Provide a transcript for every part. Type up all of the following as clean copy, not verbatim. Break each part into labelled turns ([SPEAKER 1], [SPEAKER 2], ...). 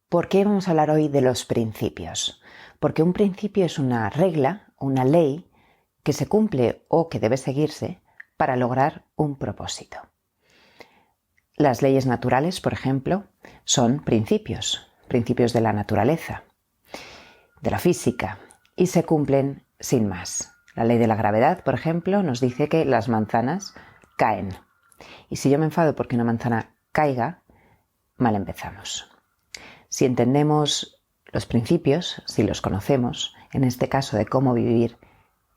[SPEAKER 1] ¿Por qué vamos a hablar hoy de los principios? Porque un principio es una regla, una ley que se cumple o que debe seguirse para lograr un propósito. Las leyes naturales, por ejemplo, son principios de la naturaleza, de la física, y se cumplen sin más. La ley de la gravedad, por ejemplo, nos dice que las manzanas caen. Y si yo me enfado porque una manzana caiga, mal empezamos. Si entendemos los principios, si los conocemos, en este caso de cómo vivir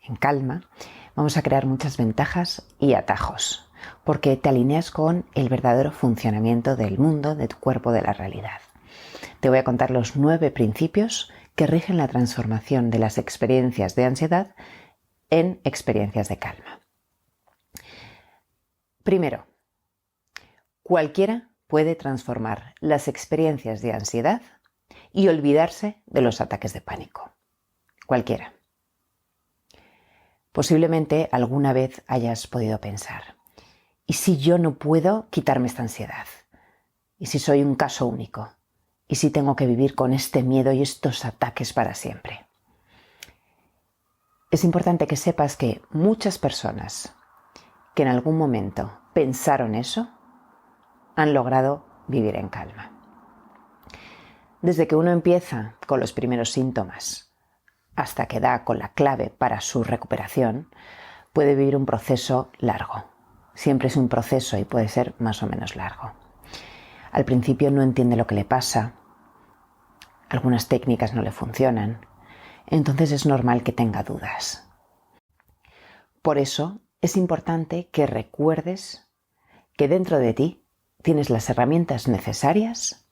[SPEAKER 1] en calma, vamos a crear muchas ventajas y atajos, porque te alineas con el verdadero funcionamiento del mundo, de tu cuerpo, de la realidad. Te voy a contar los 9 principios que rigen la transformación de las experiencias de ansiedad en experiencias de calma. Primero, cualquiera puede transformar las experiencias de ansiedad y olvidarse de los ataques de pánico. Cualquiera. Posiblemente alguna vez hayas podido pensar, ¿y si yo no puedo quitarme esta ansiedad? ¿Y si soy un caso único? ¿Y si tengo que vivir con este miedo y estos ataques para siempre? Es importante que sepas que muchas personas que en algún momento pensaron eso han logrado vivir en calma. Desde que uno empieza con los primeros síntomas hasta que da con la clave para su recuperación, puede vivir un proceso largo. Siempre es un proceso y puede ser más o menos largo. Al principio no entiende lo que le pasa, algunas técnicas no le funcionan, entonces es normal que tenga dudas. Por eso es importante que recuerdes que dentro de ti tienes las herramientas necesarias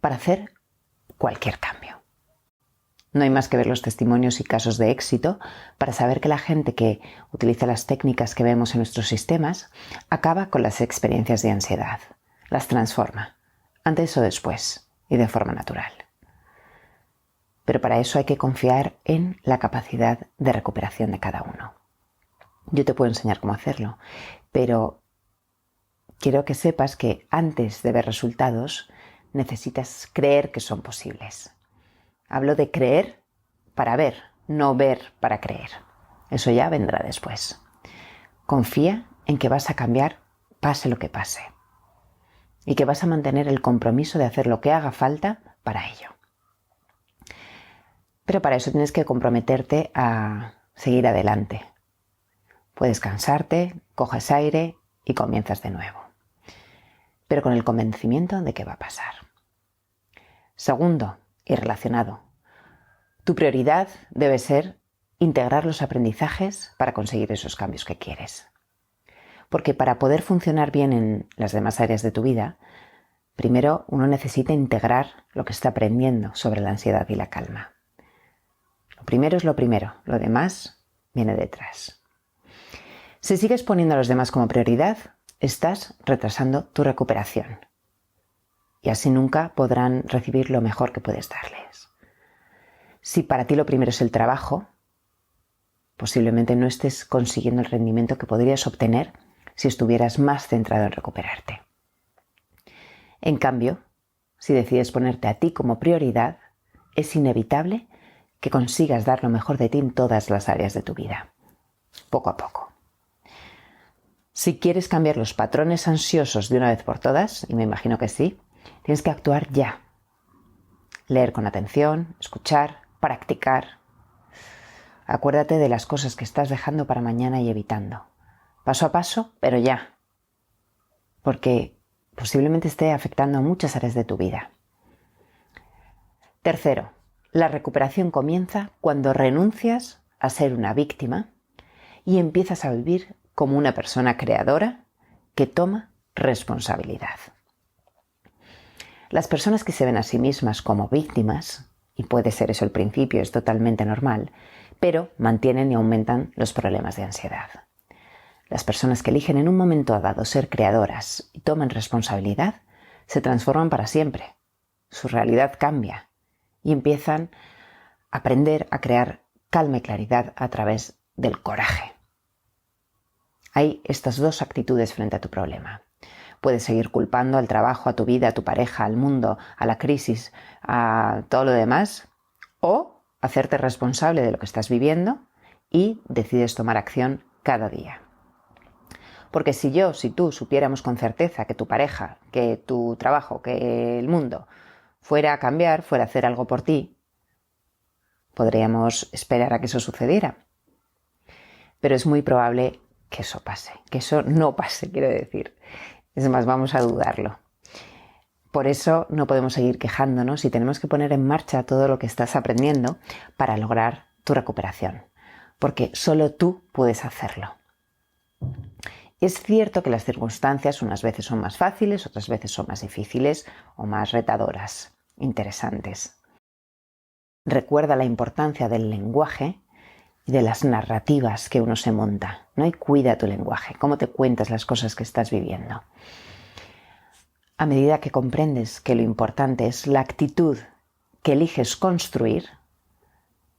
[SPEAKER 1] para hacer cualquier cambio. No hay más que ver los testimonios y casos de éxito para saber que la gente que utiliza las técnicas que vemos en nuestros sistemas acaba con las experiencias de ansiedad, las transforma, antes o después y de forma natural. Pero para eso hay que confiar en la capacidad de recuperación de cada uno. Yo te puedo enseñar cómo hacerlo, pero quiero que sepas que antes de ver resultados necesitas creer que son posibles. Hablo de creer para ver, no ver para creer. Eso ya vendrá después. Confía en que vas a cambiar pase lo que pase y que vas a mantener el compromiso de hacer lo que haga falta para ello. Pero para eso tienes que comprometerte a seguir adelante. Puedes cansarte, coges aire y comienzas de nuevo, pero con el convencimiento de que va a pasar. Segundo, y relacionado, tu prioridad debe ser integrar los aprendizajes para conseguir esos cambios que quieres. Porque para poder funcionar bien en las demás áreas de tu vida, primero uno necesita integrar lo que está aprendiendo sobre la ansiedad y la calma. Lo primero es lo primero, lo demás viene detrás. Si sigues poniendo a los demás como prioridad, estás retrasando tu recuperación y así nunca podrán recibir lo mejor que puedes darles. Si para ti lo primero es el trabajo, posiblemente no estés consiguiendo el rendimiento que podrías obtener si estuvieras más centrado en recuperarte. En cambio, si decides ponerte a ti como prioridad, es inevitable que consigas dar lo mejor de ti en todas las áreas de tu vida, poco a poco. Si quieres cambiar los patrones ansiosos de una vez por todas, y me imagino que sí, tienes que actuar ya. Leer con atención, escuchar, practicar. Acuérdate de las cosas que estás dejando para mañana y evitando. Paso a paso, pero ya. Porque posiblemente esté afectando a muchas áreas de tu vida. Tercero, la recuperación comienza cuando renuncias a ser una víctima y empiezas a vivir como una persona creadora que toma responsabilidad. Las personas que se ven a sí mismas como víctimas, y puede ser eso el principio, es totalmente normal, pero mantienen y aumentan los problemas de ansiedad. Las personas que eligen en un momento dado ser creadoras y toman responsabilidad, se transforman para siempre. Su realidad cambia y empiezan a aprender a crear calma y claridad a través del coraje. Hay estas dos actitudes frente a tu problema. Puedes seguir culpando al trabajo, a tu vida, a tu pareja, al mundo, a la crisis, a todo lo demás, o hacerte responsable de lo que estás viviendo y decides tomar acción cada día. Porque si tú supiéramos con certeza que tu pareja, que tu trabajo, que el mundo fuera a cambiar, fuera a hacer algo por ti, podríamos esperar a que eso sucediera. Pero es muy probable que eso pase, que eso no pase, quiero decir. Es más, vamos a dudarlo. Por eso no podemos seguir quejándonos y tenemos que poner en marcha todo lo que estás aprendiendo para lograr tu recuperación. Porque solo tú puedes hacerlo. Es cierto que las circunstancias unas veces son más fáciles, otras veces son más difíciles o más retadoras, interesantes. Recuerda la importancia del lenguaje y de las narrativas que uno se monta, ¿no? Y cuida tu lenguaje, cómo te cuentas las cosas que estás viviendo. A medida que comprendes que lo importante es la actitud que eliges construir,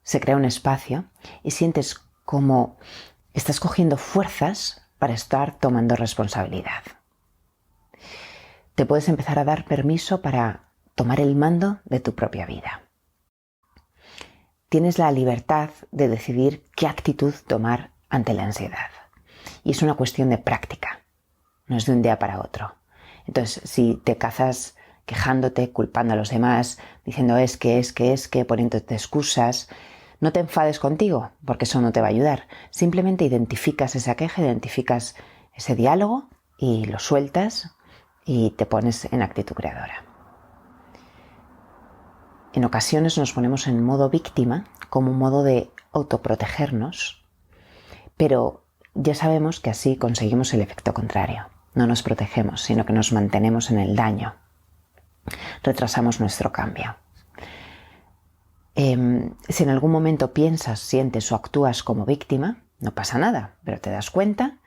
[SPEAKER 1] se crea un espacio y sientes como estás cogiendo fuerzas para estar tomando responsabilidad. Te puedes empezar a dar permiso para tomar el mando de tu propia vida. Tienes la libertad de decidir qué actitud tomar ante la ansiedad. Y es una cuestión de práctica, no es de un día para otro. Entonces, si te cazas quejándote, culpando a los demás, diciendo es que, poniéndote excusas, no te enfades contigo, porque eso no te va a ayudar. Simplemente identificas esa queja, identificas ese diálogo y lo sueltas y te pones en actitud creadora. En ocasiones nos ponemos en modo víctima como un modo de autoprotegernos, pero ya sabemos que así conseguimos el efecto contrario. No nos protegemos, sino que nos mantenemos en el daño. Retrasamos nuestro cambio. Si en algún momento piensas, sientes o actúas como víctima, no pasa nada, pero te das cuenta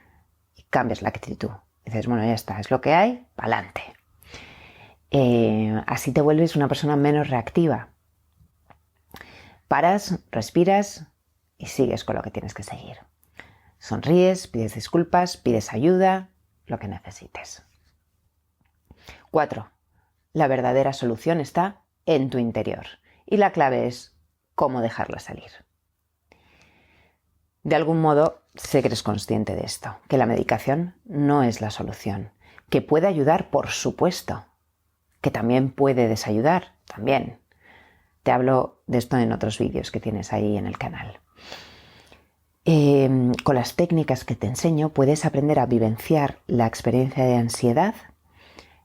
[SPEAKER 1] y cambias la actitud. Dices, bueno, ya está, es lo que hay, pa'lante. Así te vuelves una persona menos reactiva. Paras, respiras y sigues con lo que tienes que seguir. Sonríes, pides disculpas, pides ayuda, lo que necesites. 4. La verdadera solución está en tu interior y la clave es cómo dejarla salir. De algún modo sé que eres consciente de esto, que la medicación no es la solución, que puede ayudar, por supuesto, que también puede desayudar, también. Te hablo de esto en otros vídeos que tienes ahí en el canal. Con las técnicas que te enseño puedes aprender a vivenciar la experiencia de ansiedad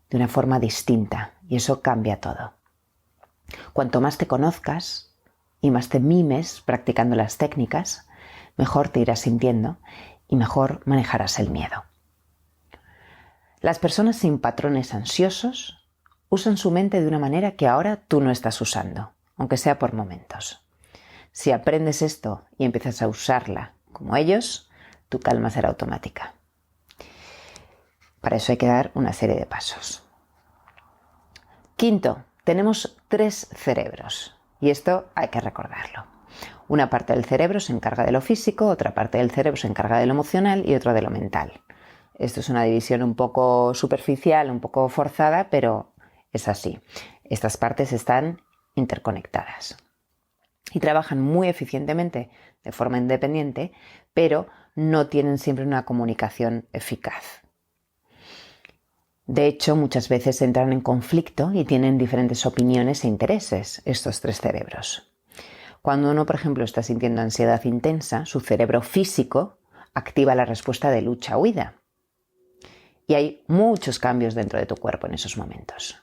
[SPEAKER 1] de una forma distinta y eso cambia todo. Cuanto más te conozcas y más te mimes practicando las técnicas, mejor te irás sintiendo y mejor manejarás el miedo. Las personas sin patrones ansiosos usan su mente de una manera que ahora tú no estás usando, aunque sea por momentos. Si aprendes esto y empiezas a usarla como ellos, tu calma será automática. Para eso hay que dar una serie de pasos. 5. Tenemos 3 cerebros y esto hay que recordarlo. Una parte del cerebro se encarga de lo físico, otra parte del cerebro se encarga de lo emocional y otra de lo mental. Esto es una división un poco superficial, un poco forzada, pero es así. Estas partes están interconectadas y trabajan muy eficientemente de forma independiente, pero no tienen siempre una comunicación eficaz. De hecho, muchas veces entran en conflicto y tienen diferentes opiniones e intereses estos 3 cerebros. Cuando uno, por ejemplo, está sintiendo ansiedad intensa, su cerebro físico activa la respuesta de lucha-huida. Y hay muchos cambios dentro de tu cuerpo en esos momentos.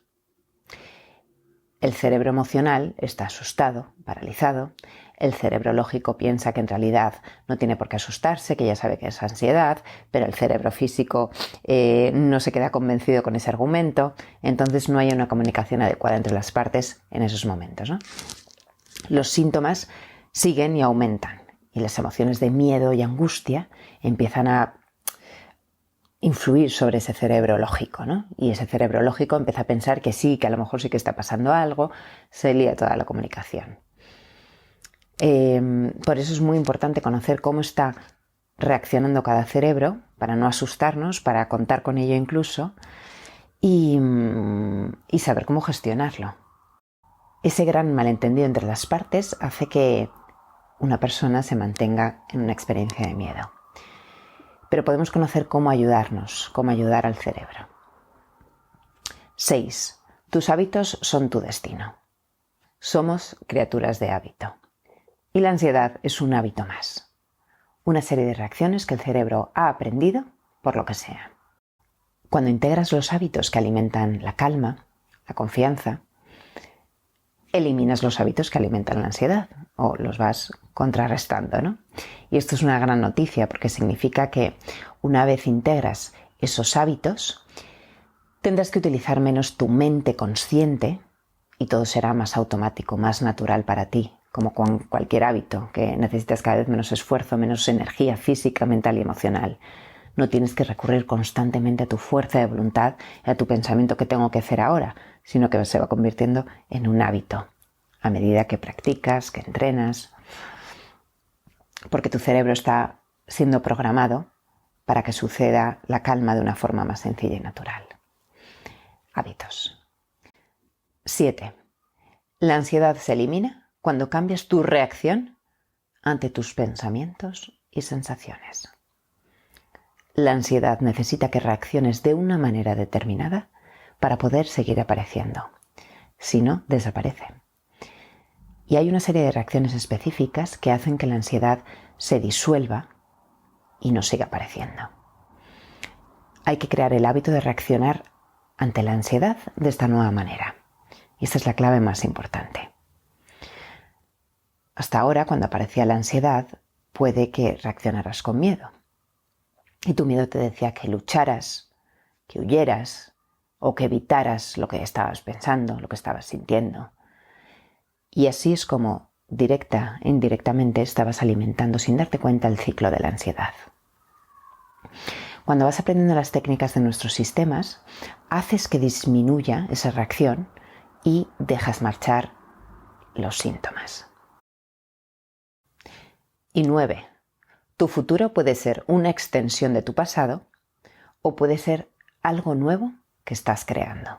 [SPEAKER 1] El cerebro emocional está asustado, paralizado. El cerebro lógico piensa que en realidad no tiene por qué asustarse, que ya sabe que es ansiedad, pero el cerebro físico no se queda convencido con ese argumento. Entonces no hay una comunicación adecuada entre las partes en esos momentos, ¿no? Los síntomas siguen y aumentan y las emociones de miedo y angustia empiezan a influir sobre ese cerebro lógico, ¿no? Y ese cerebro lógico empieza a pensar que sí, que a lo mejor sí que está pasando algo, se lía toda la comunicación. Por eso es muy importante conocer cómo está reaccionando cada cerebro, para no asustarnos, para contar con ello incluso, y saber cómo gestionarlo. Ese gran malentendido entre las partes hace que una persona se mantenga en una experiencia de miedo. Pero podemos conocer cómo ayudarnos, cómo ayudar al cerebro. 6. Tus hábitos son tu destino. Somos criaturas de hábito. Y la ansiedad es un hábito más. Una serie de reacciones que el cerebro ha aprendido por lo que sea. Cuando integras los hábitos que alimentan la calma, la confianza, eliminas los hábitos que alimentan la ansiedad o los vas contrarrestando, ¿no? Y esto es una gran noticia porque significa que una vez integras esos hábitos, tendrás que utilizar menos tu mente consciente y todo será más automático, más natural para ti, como con cualquier hábito, que necesitas cada vez menos esfuerzo, menos energía física, mental y emocional. No tienes que recurrir constantemente a tu fuerza de voluntad y a tu pensamiento que tengo que hacer ahora, sino que se va convirtiendo en un hábito a medida que practicas, que entrenas, porque tu cerebro está siendo programado para que suceda la calma de una forma más sencilla y natural. Hábitos. 7. La ansiedad se elimina cuando cambias tu reacción ante tus pensamientos y sensaciones. La ansiedad necesita que reacciones de una manera determinada para poder seguir apareciendo. Si no, desaparece. Y hay una serie de reacciones específicas que hacen que la ansiedad se disuelva y no siga apareciendo. Hay que crear el hábito de reaccionar ante la ansiedad de esta nueva manera. Y esta es la clave más importante. Hasta ahora, cuando aparecía la ansiedad, puede que reaccionaras con miedo. Y tu miedo te decía que lucharas, que huyeras o que evitaras lo que estabas pensando, lo que estabas sintiendo. Y así es como, directa e indirectamente, estabas alimentando sin darte cuenta el ciclo de la ansiedad. Cuando vas aprendiendo las técnicas de nuestros sistemas, haces que disminuya esa reacción y dejas marchar los síntomas. Y 9. Tu futuro puede ser una extensión de tu pasado o puede ser algo nuevo que estás creando.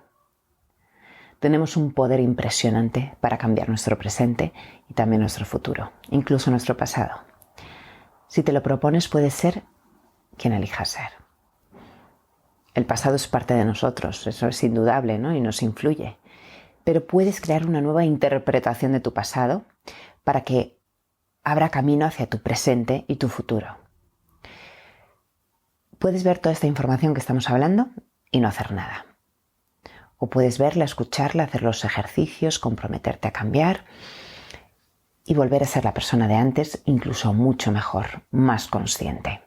[SPEAKER 1] Tenemos un poder impresionante para cambiar nuestro presente y también nuestro futuro, incluso nuestro pasado. Si te lo propones, puedes ser quien elijas ser. El pasado es parte de nosotros, eso es indudable, ¿no? Y nos influye. Pero puedes crear una nueva interpretación de tu pasado para que abra camino hacia tu presente y tu futuro. Puedes ver toda esta información que estamos hablando y no hacer nada. O puedes verla, escucharla, hacer los ejercicios, comprometerte a cambiar y volver a ser la persona de antes, incluso mucho mejor, más consciente.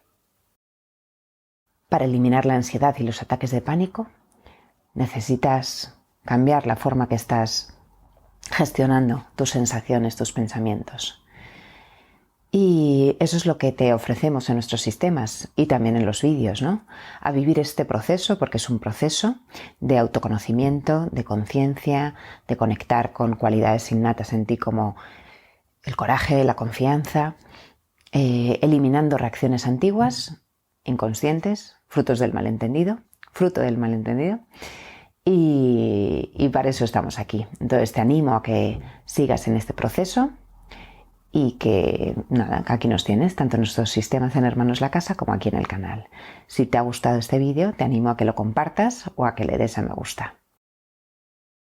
[SPEAKER 1] Para eliminar la ansiedad y los ataques de pánico, necesitas cambiar la forma que estás gestionando tus sensaciones, tus pensamientos. Y eso es lo que te ofrecemos en nuestros sistemas y también en los vídeos, ¿no? A vivir este proceso, porque es un proceso de autoconocimiento, de conciencia, de conectar con cualidades innatas en ti como el coraje, la confianza, eliminando reacciones antiguas, inconscientes, fruto del malentendido, y para eso estamos aquí. Entonces te animo a que sigas en este proceso. Y que, nada, aquí nos tienes, tanto en nuestros sistemas en Hermanos la Casa como aquí en el canal. Si te ha gustado este vídeo, te animo a que lo compartas o a que le des a me gusta.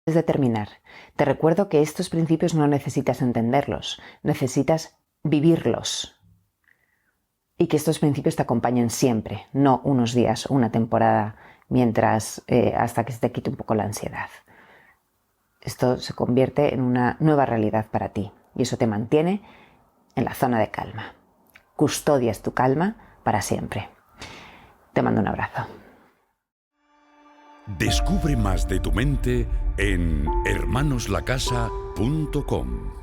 [SPEAKER 1] Antes de terminar, te recuerdo que estos principios no necesitas entenderlos, necesitas vivirlos. Y que estos principios te acompañen siempre, no unos días o una temporada mientras hasta que se te quite un poco la ansiedad. Esto se convierte en una nueva realidad para ti. Y eso te mantiene en la zona de calma. Custodias tu calma para siempre. Te mando un abrazo.
[SPEAKER 2] Descubre más de tu mente en hermanoslacasa.com.